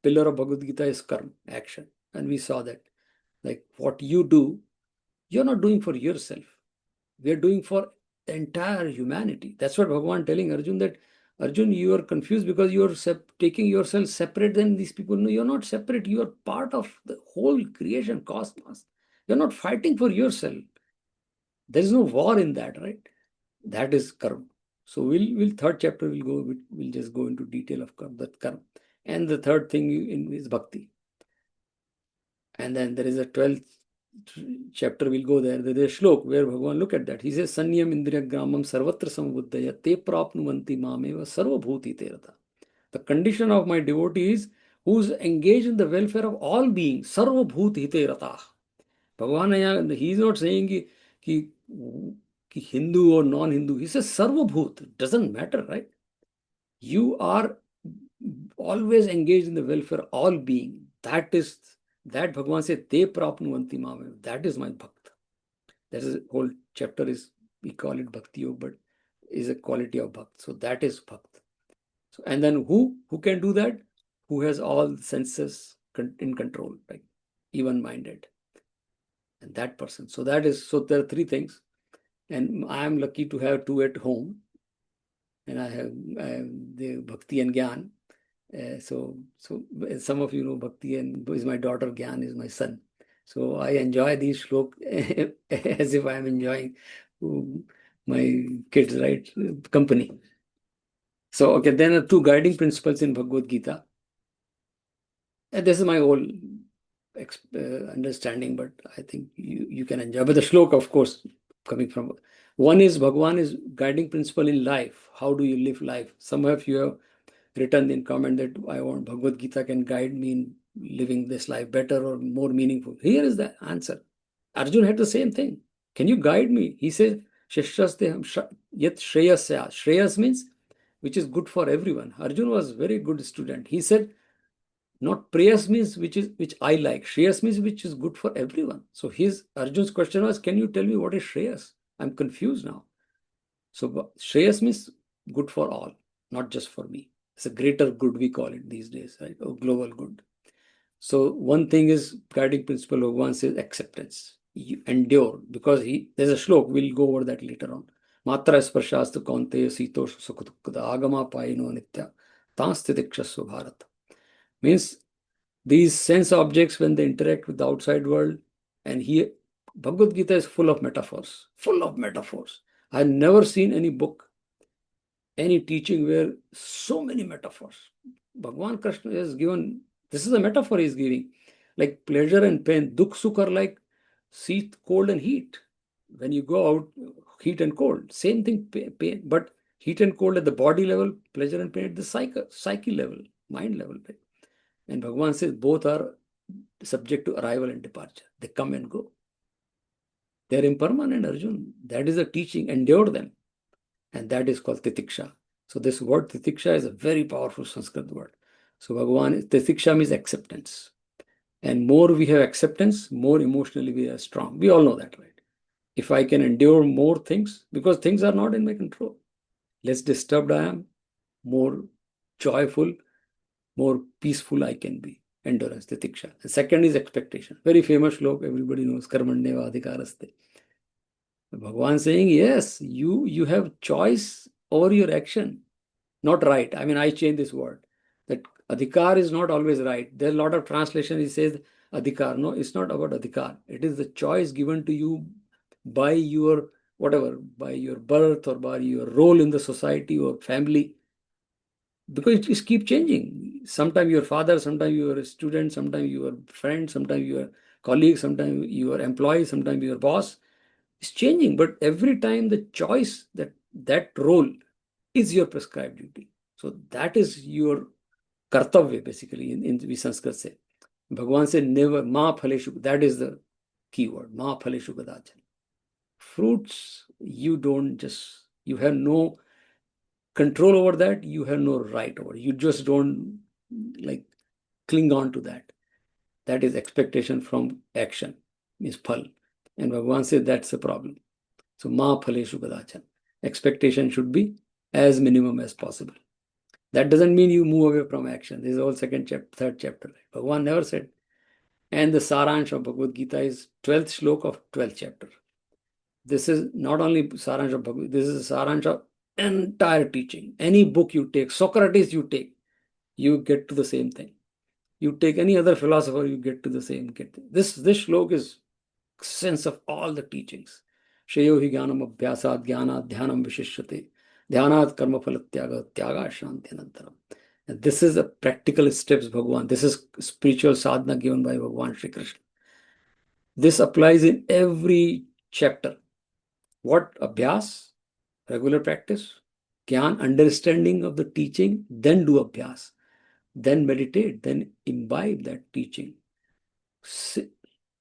pillar of Bhagavad Gita is karma, action. And we saw that, like what you do, you're not doing for yourself. We are doing for the entire humanity. That's what Bhagavan telling Arjun, that Arjun, you are confused because you are taking yourself separate than these people. No, you're not separate. You are part of the whole creation cosmos. You're not fighting for yourself. There is no war in that, right? That is karma. So we'll 3rd chapter we'll just go into detail of karma. And the 3rd thing is bhakti. And then there is a 12th chapter will go there. There is a shlok where Bhagavan, look at that. He says, Sanyam Indriya Gramam Sarvatra Sambuddhaya Te Prapnuvanti Mameva Sarvabhuti Terata. The condition of my devotee is who is engaged in the welfare of all beings, Sarvabhuti Terata. Bhagavan, he is not saying ki Hindu or non-Hindu. He says Sarvabhut. It doesn't matter, right? You are always engaged in the welfare of all being. That Bhagavan said, Te prapnuvanti mame. That is my bhakt. That is whole chapter is, we call it bhakti yoga, but is a quality of bhakt. So that is bhakt. So, and then who can do that? Who has all senses in control, like even-minded. And that person. So that is, so there are three things. And I am lucky to have two at home. And I have the bhakti and gyan. So some of you know Bhakti and is my daughter, Gyan is my son. So I enjoy these shlok as if I am enjoying my kids, right? Company. So, okay, then are two guiding principles in Bhagavad Gita. And this is my whole understanding, but I think you can enjoy. But the shlok, of course, coming from one is Bhagavan is guiding principle in life. How do you live life? Some of you have written in comment that I want Bhagavad Gita can guide me in living this life better or more meaningful. Here is the answer. Arjun had the same thing. Can you guide me? He says, Shishraste yet Shreyasya. Shreyas means which is good for everyone. Arjun was very good student. He said, not prayas means which I like. Shreyas means which is good for everyone. So Arjun's question was, can you tell me what is Shreyas? I'm confused now. So Shreyas means good for all, not just for me. It's a greater good, we call it these days, right? Or global good. So one thing is guiding principle of one says acceptance. You endure because there's a shlok, we'll go over that later on. Matra sparshastha kaunteya sitosh sukhukkada agama paino nitya tansthitikshasva bharat. Means these sense objects, when they interact with the outside world, and here Bhagavad Gita is full of metaphors, full of metaphors. I've never seen any book, any teaching where so many metaphors. Bhagavan Krishna has given, this is a metaphor he's giving, like pleasure and pain. Dukh sukh are like cold and heat. When you go out, heat and cold, same thing, pain, but heat and cold at the body level, pleasure and pain at the psyche level, mind level. Right? And Bhagavan says both are subject to arrival and departure. They come and go. They're impermanent, Arjun. That is the teaching. Endure them. And that is called titiksha. So this word titiksha is a very powerful Sanskrit word. So Bhagavan, titiksha means acceptance. And more we have acceptance, more emotionally we are strong. We all know that, right? If I can endure more things, because things are not in my control, less disturbed I am, more joyful, more peaceful I can be. Endurance, titiksha. The second is expectation. Very famous slok, everybody knows, karmanyeva adhikaraste. Bhagavan saying, yes, you have choice over your action. Not right. I mean, I change this word. That adhikar is not always right. There's a lot of translation, it says adhikar. No, it's not about adhikar. It is the choice given to you by your whatever, by your birth or by your role in the society or family. Because it just keeps changing. Sometimes your father, sometimes you are a student, sometimes you are friend, sometimes you are colleague, sometimes you are employee, sometimes you are boss. It's changing, but every time the choice that role is your prescribed duty. So that is your kartavya, basically, in Sanskrit say. Bhagavan said, never, ma phaleshu, that is the key word, ma phaleshu kadachan. Fruits, you have no control over that, you have no right over it. You just don't like cling on to that. That is expectation from action, means phal. And Bhagavan said that's the problem. So ma phaleshu kadachan. Expectation should be as minimum as possible. That doesn't mean you move away from action. This is all third chapter. Bhagavan never said. And the saransh of Bhagavad Gita is 12th shlok of 12th chapter. This is not only saransh of Bhagavad Gita, this is saransh of entire teaching. Any book you take, Socrates you take, you get to the same thing. You take any other philosopher, you get to the same. This shlok is sense of all the teachings. Shreyo hi jnanam abhyasat jnanat dhyanam vishishyate. Dhyanat karma phalatyaga tyaga shanti anantaram. And this is a practical steps Bhagavan. This is spiritual sadhana given by Bhagavan Shri Krishna. This applies in every chapter. What? Abhyas, regular practice, Gyan, understanding of the teaching, then do Abhyas, then meditate, then imbibe that teaching.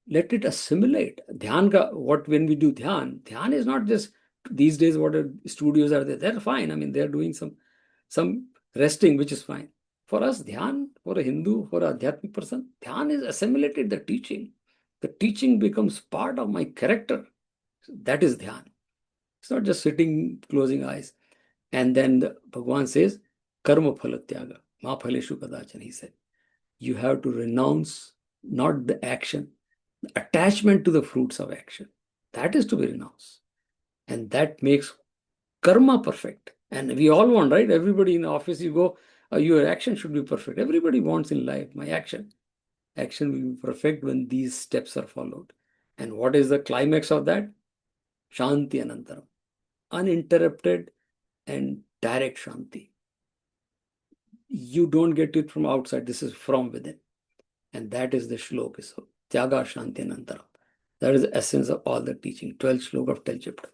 Let it assimilate. Dhyan ka, what when we do dhyan is not just these days what studios are there. They're fine. I mean, they're doing some resting, which is fine. For us, dhyan, for a Hindu, for a Adhyatmic person, dhyan is assimilated the teaching. The teaching becomes part of my character. That is dhyan. It's not just sitting, closing eyes. And then Bhagavan says, karma phalatyaga, ma phaleshu kadachan, he said. You have to renounce not the action, the attachment to the fruits of action. That is to be renounced. And that makes karma perfect. And we all want, right? Everybody in the office, you go, your action should be perfect. Everybody wants in life, my action. Action will be perfect when these steps are followed. And what is the climax of that? Shanti Anantaram. Uninterrupted and direct Shanti. You don't get it from outside. This is from within. And that is the shloka. So, Tyaga Shanti Anantaram. That is the essence of all the teaching. 12 shloka of 10 chapter.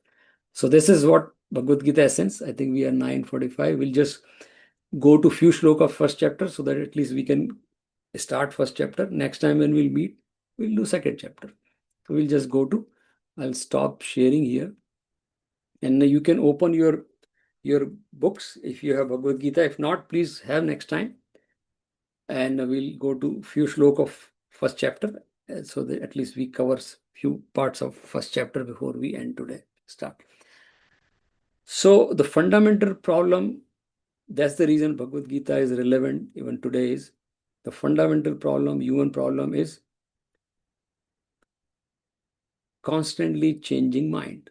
So this is what Bhagavad Gita essence. I think we are 9:45. We'll just go to few shloka of first chapter so that at least we can start first chapter. Next time when we'll meet, we'll do second chapter. So we'll just go to, I'll stop sharing here. And you can open your books if you have Bhagavad Gita. If not, please have next time. And we'll go to few shloka of first chapter so that at least we cover few parts of first chapter before we end today. Start. So the fundamental problem, that's the reason Bhagavad Gita is relevant even today, is the fundamental problem, human problem, is constantly changing mind.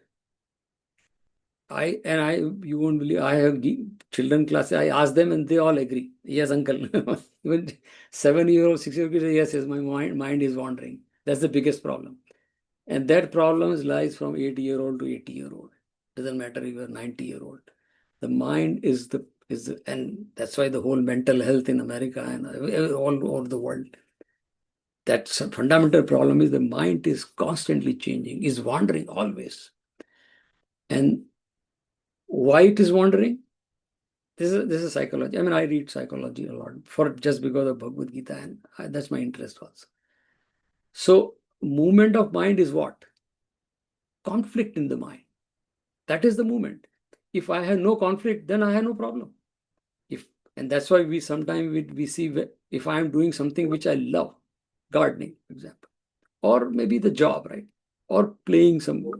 You won't believe, I have children classes, I ask them and they all agree. Yes, uncle. Even 7-year-old, 6-year-old, yes, my mind is wandering. That's the biggest problem. And that problem lies from 8-year-old to 80-year-old. Doesn't matter if you're 90-year-old. The mind is and that's why the whole mental health in America and all over the world. That's a fundamental problem, is the mind is constantly changing, is wandering always. And why it is wandering? This is psychology. I mean, I read psychology a lot just because of Bhagavad Gita, and that's my interest also. So, movement of mind is what? Conflict in the mind. That is the movement. If I have no conflict, then I have no problem. And that's why we sometimes we see, if I am doing something which I love, gardening, for example, or maybe the job, right? Or playing some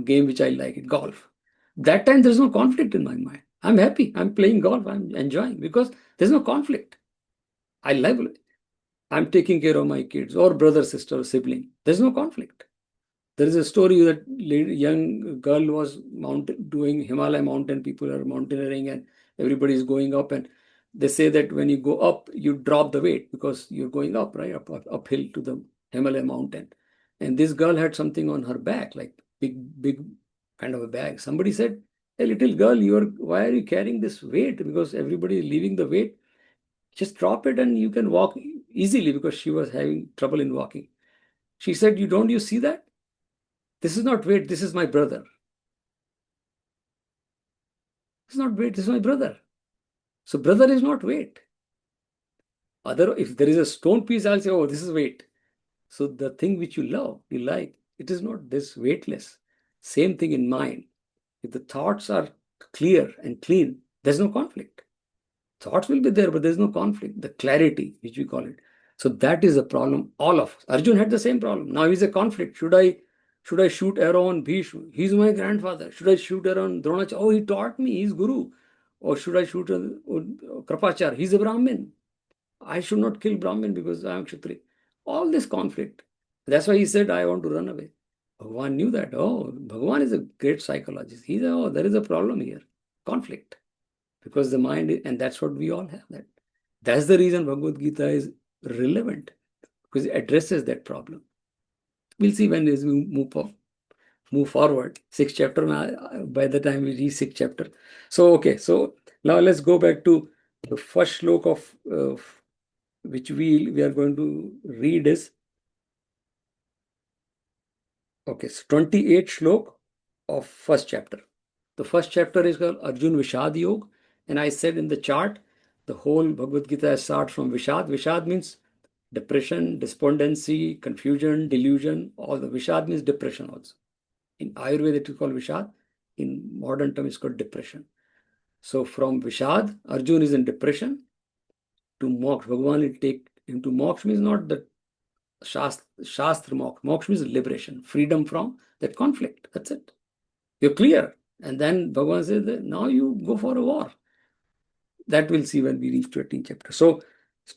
game which I like, golf. That time there's no conflict in my mind. I'm happy. I'm playing golf. I'm enjoying because there's no conflict. I love it. I'm taking care of my kids or brother, sister, sibling. There's no conflict. There is a story that young girl was doing Himalaya mountain. People are mountaineering and everybody is going up. And they say that when you go up, you drop the weight because you're going up, right? Uphill to the Himalaya mountain. And this girl had something on her back, like big kind of a bag. Somebody said, "Hey, little girl, why are you carrying this weight? Because everybody is leaving the weight. Just drop it and you can walk easily," because she was having trouble in walking. She said, "Don't you see that? This is not weight, this is my brother. This is not weight, this is my brother." So brother is not weight. If there is a stone piece, I'll say, "Oh, this is weight." So the thing which you love, you like, it is not this weightless. Same thing in mind. If the thoughts are clear and clean, there's no conflict. Thoughts will be there, but there's no conflict. The clarity, which we call it. So that is a problem, all of us. Arjun had the same problem. Now he's a conflict. Should I shoot arrow on Bhishma? He's my grandfather. Should I shoot arrow on Dronacharya? Oh, he taught me. He's guru. Or should I shoot on Kripachar? He's a Brahmin. I should not kill Brahmin because I am Kshatriya. All this conflict. That's why he said, I want to run away. Bhagavan knew that. Oh, Bhagavan is a great psychologist. He said, oh, there is a problem here. Conflict. Because the mind, and that's what we all have. That's the reason Bhagavad Gita is relevant, because it addresses that problem. We'll see when as we move forward. Sixth chapter, by the time we reach sixth chapter. So, okay, so now let's go back to the first shloka of which we are going to read is Okay, so 28 shlok of first chapter. The first chapter is called Arjun Vishad Yog, and I said in the chart, the whole Bhagavad Gita starts from Vishad. Vishad means depression, despondency, confusion, delusion. All the Vishad means depression also. In Ayurveda, it is called Vishad. In modern terms, it's called depression. So from Vishad, Arjun is in depression. To moksha, Bhagavan will take him to moksha means not the Shastra moksha. Moksha means liberation, freedom from that conflict. That's it. You're clear. And then Bhagavan says that now you go for a war. That we'll see when we reach 13th chapter. So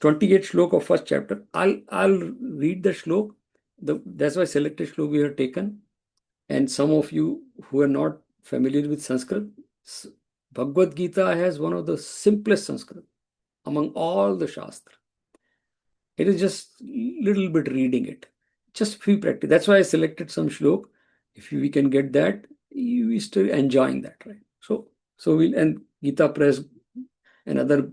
28 shlok of first chapter. I'll read the shlok. That's why selected shlok we have taken. And some of you who are not familiar with Sanskrit, Bhagavad Gita has one of the simplest Sanskrit among all the Shastra. It is just little bit reading it, just few practice. That's why I selected some shlok. If we can get that, we still enjoying that, right? So we'll, and Gita Press and other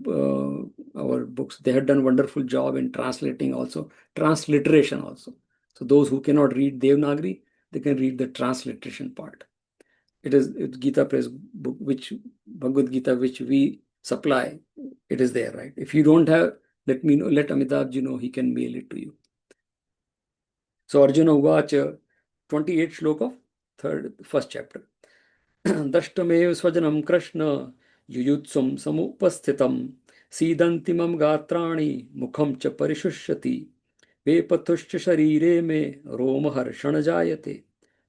our books, they have done wonderful job in translating also, transliteration also. So those who cannot read Devanagari, they can read the transliteration part. It's Gita Press book, which Bhagavad Gita, which we supply. It is there, right? If you don't have, let me know. Let Amitabh know. He can mail it to you. So Arjuna Uvacha, 28 shlok of first chapter. Dashtamev swajanam Krishna yuyutsum samupasthitam sidantimam gatrani mukham cha parishushati vepathuscha sharire me romaharshana jayate.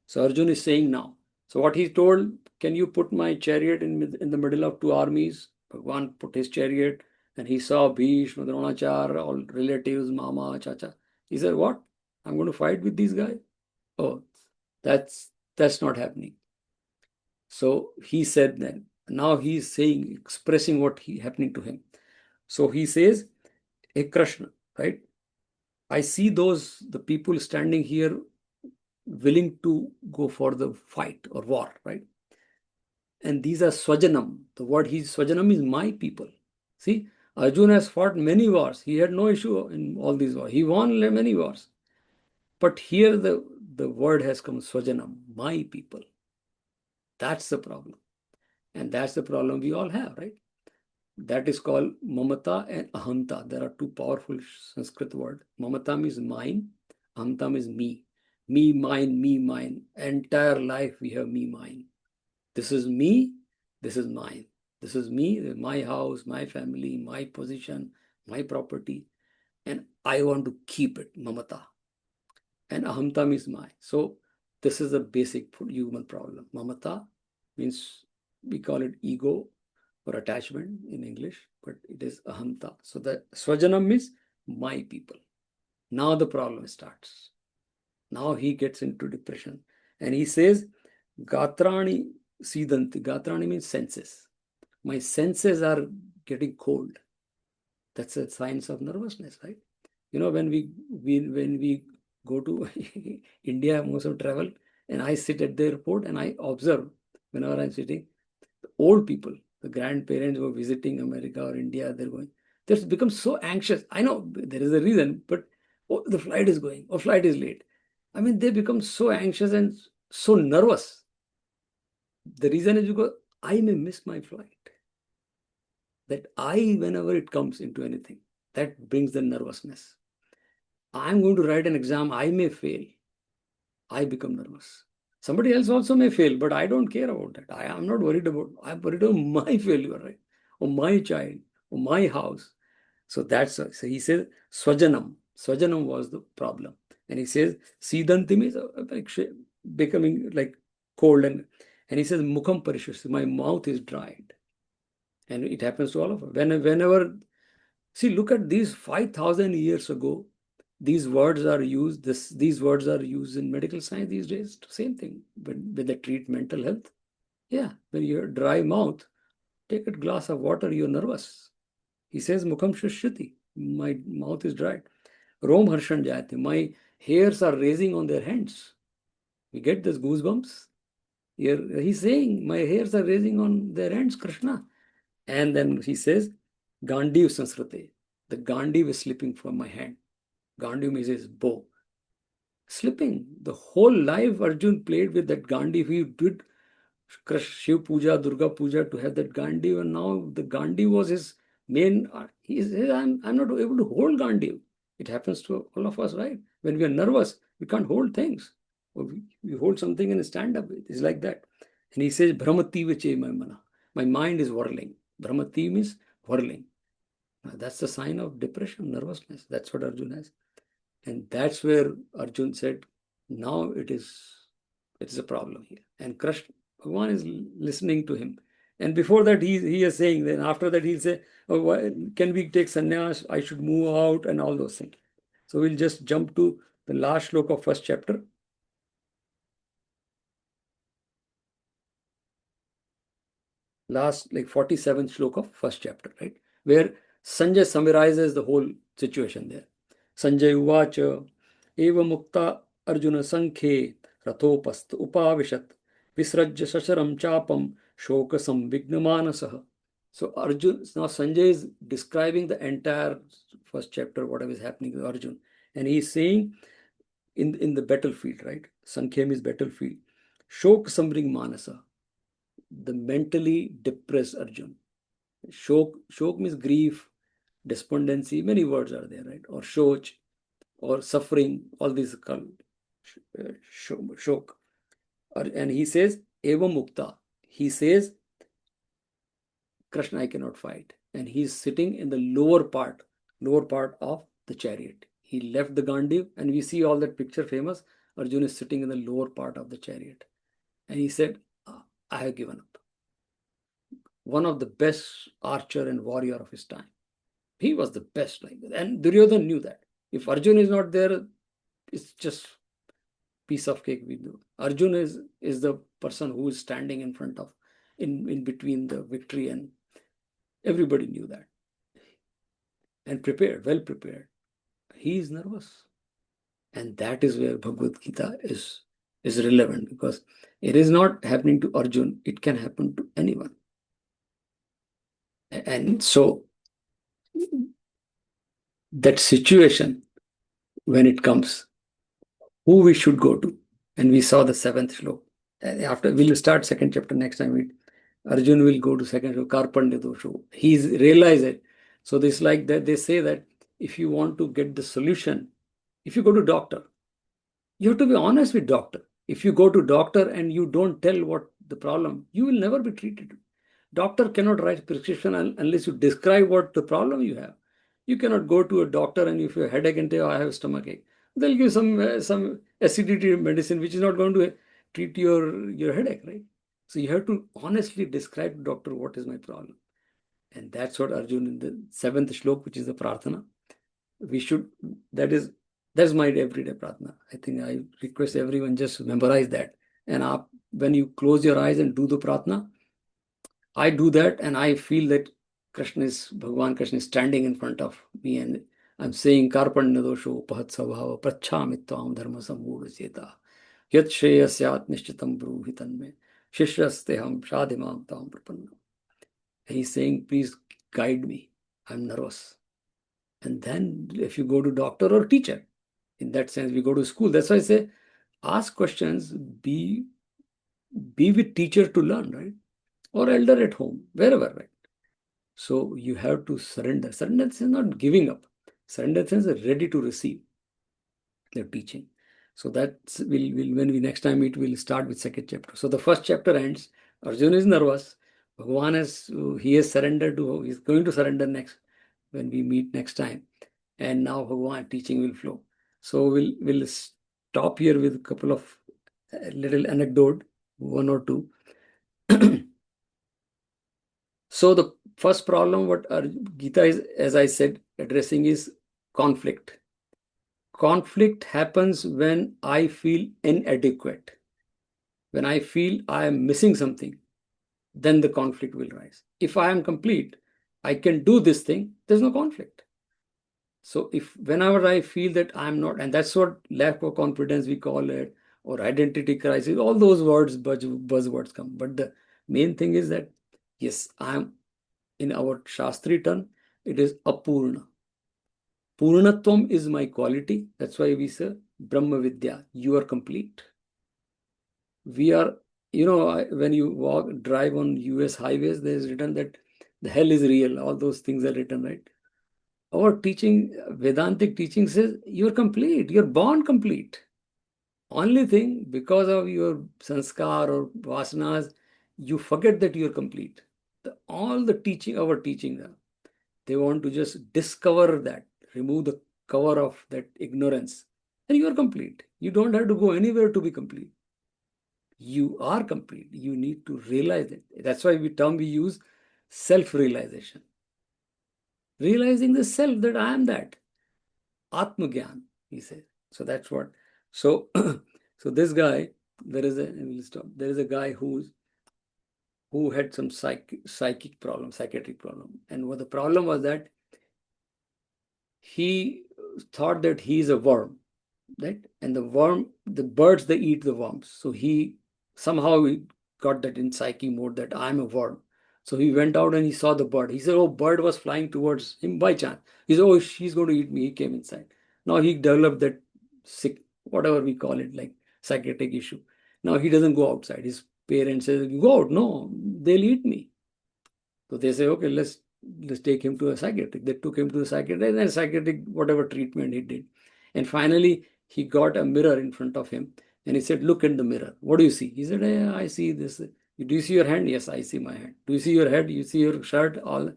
So Arjuna is saying now. So what he told, can you put my chariot in the middle of two armies? Bhagwan put his chariot and he saw Bhishma, Dronachar, all relatives, Mama, Chacha. He said, what? I'm going to fight with these guys? Oh, that's not happening. So he said then, now he is saying, expressing what happening to him. So he says, hey Krishna, right? I see the people standing here willing to go for the fight or war, right? And these are Swajanam. The word Swajanam is my people. See, Arjuna has fought many wars. He had no issue in all these wars. He won many wars. But here the word has come Swajanam, my people. That's the problem. And that's the problem we all have, right? That is called Mamata and Ahanta. There are two powerful Sanskrit words. Mamata means mine, Ahanta means me. Me, mine, me, mine. Entire life we have me, mine. This is me, this is mine. This is me, my house, my family, my position, my property. And I want to keep it, Mamata. And Ahamta means my. So this is a basic human problem. Mamata means, we call it ego or attachment in English, but it is Ahamta. So the Swajanam means my people. Now the problem starts. Now he gets into depression. And he says, Gatrani Sidanti. Gatrani means senses. My senses are getting cold. That's a signs of nervousness, right? You know, when we go to India, most of travel, and I sit at the airport and I observe whenever I'm sitting, the old people, the grandparents who are visiting America or India, they've become so anxious. I know there is a reason, but oh, the flight is going, or flight is late. I mean, they become so anxious and so nervous. The reason is because I may miss my flight. That whenever it comes into anything, that brings the nervousness. I'm going to write an exam, I may fail. I become nervous. Somebody else also may fail, but I don't care about that. I'm not worried about, I'm worried about my failure, right? Or my child, or my house. So so he says, Swajanam. Swajanam was the problem. And he says, Sidantim is like becoming like cold. And he says, Mukham Parishus, my mouth is dried. And it happens to all of us. Whenever, see, look at these 5,000 years ago, these words are used, these words are used in medical science these days. Same thing when they treat mental health. Yeah, when you have dry mouth, take a glass of water, you're nervous. He says, Mukham Shushyati, my mouth is dried. Rom Harshan Jayate, my hairs are raising on their hands. We get this goosebumps. Here, he's saying, my hairs are raising on their hands, Krishna. And then he says, Gandiv Sanskrite, the Gandiv is slipping from my hand. Gandiv means his bow. slipping. The whole life Arjun played with that Gandhi. He did Shiv Puja, Durga Puja to have that Gandhi, and now the Gandhi was his main. He says, I'm not able to hold Gandhi. It happens to all of us, right? When we are nervous, we can't hold things. Or we hold something and stand up. It's like that. And he says, Brahmati viche my mana. My mind is whirling. Brahmati means whirling. Now, that's the sign of depression, nervousness. That's what Arjun has. And that's where Arjun said, now it is a problem here. And Krishna, Bhagavan is listening to him. And before that, he is saying, then after that, he'll say, oh, can we take sannyas? I should move out and all those things. So we'll just jump to the last shloka of first chapter. Last, like 47th shloka of first chapter, right? Where Sanjay summarizes the whole situation there. Sanjay uvacha eva mukta arjuna sankhe rathopast upavishat visrajya sacharam chapam shoka samvignamanasah. So Arjun, now Sanjay is describing the entire first chapter, whatever is happening to Arjun. And he's saying in the battlefield, right? Sankhya is battlefield. Shok samvrig manasa, the mentally depressed Arjun. Shok means grief, despondency, many words are there, right? Or shoch, or suffering, all these are called shok. And he says, Eva Mukta. He says, Krishna, I cannot fight. And he's sitting in the lower part of the chariot. He left the Gandhi, and we see all that picture famous. Arjun is sitting in the lower part of the chariot. And he said, I have given up. One of the best archer and warrior of his time. He was the best like that. And Duryodhan knew that. If Arjun is not there, it's just piece of cake we do. Arjun is the person who is standing in front of, in between the victory, and everybody knew that. And prepared, well prepared. He is nervous. And that is where Bhagavad Gita is relevant, because it is not happening to Arjun, it can happen to anyone. And so that situation, when it comes, who we should go to. And we saw the 7th shloka. After we'll start 2nd chapter next time. Arjun will go to 2nd shloka, Karpanya dosho. He's realized it. So this like that they say that if you want to get the solution, if you go to doctor, you have to be honest with doctor. If you go to doctor and you don't tell what the problem, you will never be treated. Doctor cannot write prescription unless you describe what the problem you have. You cannot go to a doctor and if you have a headache and say, oh, I have a stomach ache. They'll give some acidity medicine which is not going to treat your headache, right? So you have to honestly describe to doctor what is my problem. And that's what Arjun in the 7th shloka, which is the prarthana. We should, that's my everyday prarthana. I think I request everyone just memorize that. And when you close your eyes and do the prarthana, I do that and I feel that Bhagavan Krishna is standing in front of me and I'm saying Karpanya dosho pahat sabhava prachhamitvam dharma sammoda cheta yat shreyasyat nishchitam bruhi tanme shishrasteham shadimam tam prapanna. He's saying, please guide me. I'm nervous. And then if you go to doctor or teacher, in that sense, we go to school. That's why I say, ask questions, be with teacher to learn, right? Or elder at home, wherever, right? So you have to surrender. Surrender is not giving up. Surrender is ready to receive the teaching. So that's when we next time meet, we'll start with 2nd chapter. So the 1st chapter ends. Arjuna is nervous. Bhagavan has surrendered he's going to surrender next when we meet next time. And now Bhagavan teaching will flow. So we'll stop here with a couple of little anecdote, 1 or 2. So the first problem what Gita is, as I said, addressing is conflict. Conflict happens when I feel inadequate. When I feel I am missing something, then the conflict will rise. If I am complete, I can do this thing, there's no conflict. So whenever I feel that I'm not, and that's what lack of confidence we call it, or identity crisis, all those words, buzzwords come. But the main thing is that, yes, I'm, in our Shastri term, it is apurna. Purnatvam is my quality. That's why we say Brahma Vidya, you are complete. We are, when you drive on US highways, there's written that the hell is real. All those things are written, right? Our teaching, Vedantic teaching says you're complete, you're born complete. Only thing, because of your sanskar or vasanas, you forget that you're complete. All the teaching, our teaching, they want to just discover that, remove the cover of that ignorance, and you are complete. You don't have to go anywhere to be complete. You are complete. You need to realize it. That's why we use self-realization. Realizing the self, that I am that. Atmagyan, he says. So that's what. So so this guy, we'll stop. There is a guy who had some psychiatric problem. And what the problem was that he thought that he is a worm, right? And the birds, they eat the worms. So he somehow got that in psyche mode that I'm a worm. So he went out and he saw the bird. He said, oh, bird was flying towards him by chance. He said, oh, she's going to eat me. He came inside. Now he developed that sick, whatever we call it, like psychiatric issue. Now he doesn't go outside. His parents say, go out. No, they'll eat me. So they say, okay, let's take him to a psychiatric. They took him to a psychiatric, and psychiatric, whatever treatment he did. And finally, he got a mirror in front of him and he said, look in the mirror. What do you see? He said, I see this. Do you see your hand? Yes, I see my hand. Do you see your head? You see your shirt? All.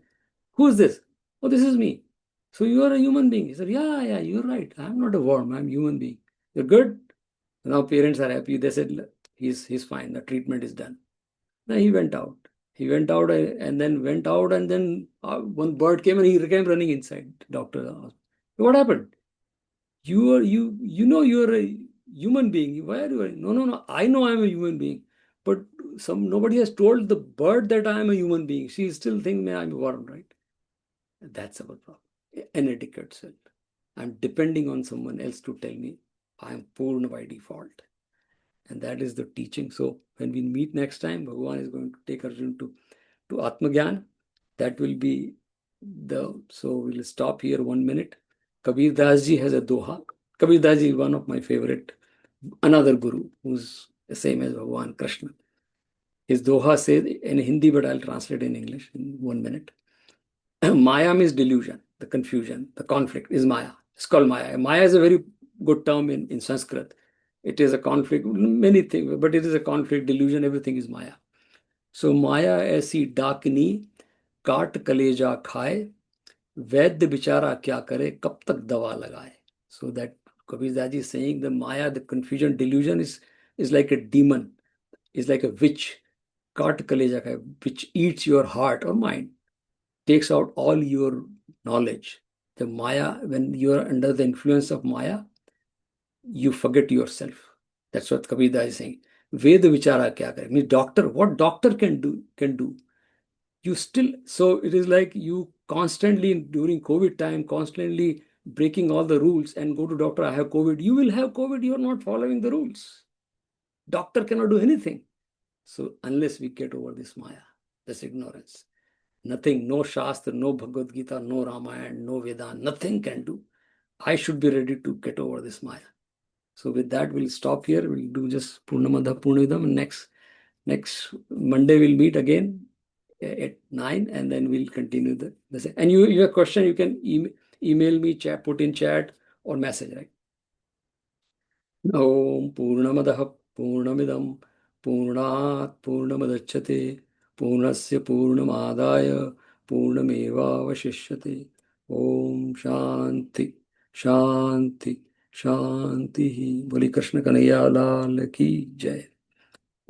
Who is this? Oh, this is me. So you are a human being. He said, yeah, you're right. I'm not a worm. I'm a human being. You're good. Now parents are happy. They said, he's fine. The treatment is done. Now he went out. He went out and then one bird came and he came running inside. Doctor asked, what happened? You are a human being. Why are you? No. I know I'm a human being, but nobody has told the bird that I am a human being. She still thinks I'm a worm, right? That's our problem. Inadequate self. I'm depending on someone else to tell me I'm Purna by default. And that is the teaching. So when we meet next time, Bhagavan is going to take us to Atmagyan. That will be so we'll stop here 1 minute. Kabir Das ji has a doha. Kabir Das ji is one of my favorite, another guru who's the same as Bhagavan Krishna. His doha says in Hindi, but I'll translate in English in 1 minute. Maya means delusion, the confusion, the conflict is Maya. It's called Maya. Maya is a very good term in Sanskrit. It is a conflict, many things, but it is a conflict, delusion, everything is Maya. So Maya ऐसी डाकनी काट कलेजा खाए वैद्य बिचारा क्या करे कब तक दवा लगाए. So that Kabir Das is saying the Maya, the confusion, delusion is like a demon, is like a witch, काट कलेजा खाए, which eats your heart or mind, takes out all your knowledge. The Maya, when you are under the influence of Maya, you forget yourself. That's what Kabir Das is saying. Ved vichara kya kare? Means doctor, what doctor can do. You still, so it is like you constantly during COVID time, constantly breaking all the rules and go to doctor, I have COVID. You will have COVID, you are not following the rules. Doctor cannot do anything. So unless we get over this Maya, this ignorance, nothing, no Shastra, no Bhagavad Gita, no Ramayana, no Veda, nothing can do. I should be ready to get over this Maya. So with that, we'll stop here. We'll do just Purnamada Purnamidam. Next Monday, we'll meet again at 9, and then we'll continue the and your question, you can email me, put in chat or message, right? Om Purnamadah Purnamidam Purnat Purnamadachyate Purnasya Purnamadaya Purnameva Vashishyate. Om Shanti Shanti Shanti. Boli Krishna Kanaya Lal Ki Jai.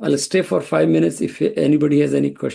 I'll stay for 5 minutes if anybody has any questions.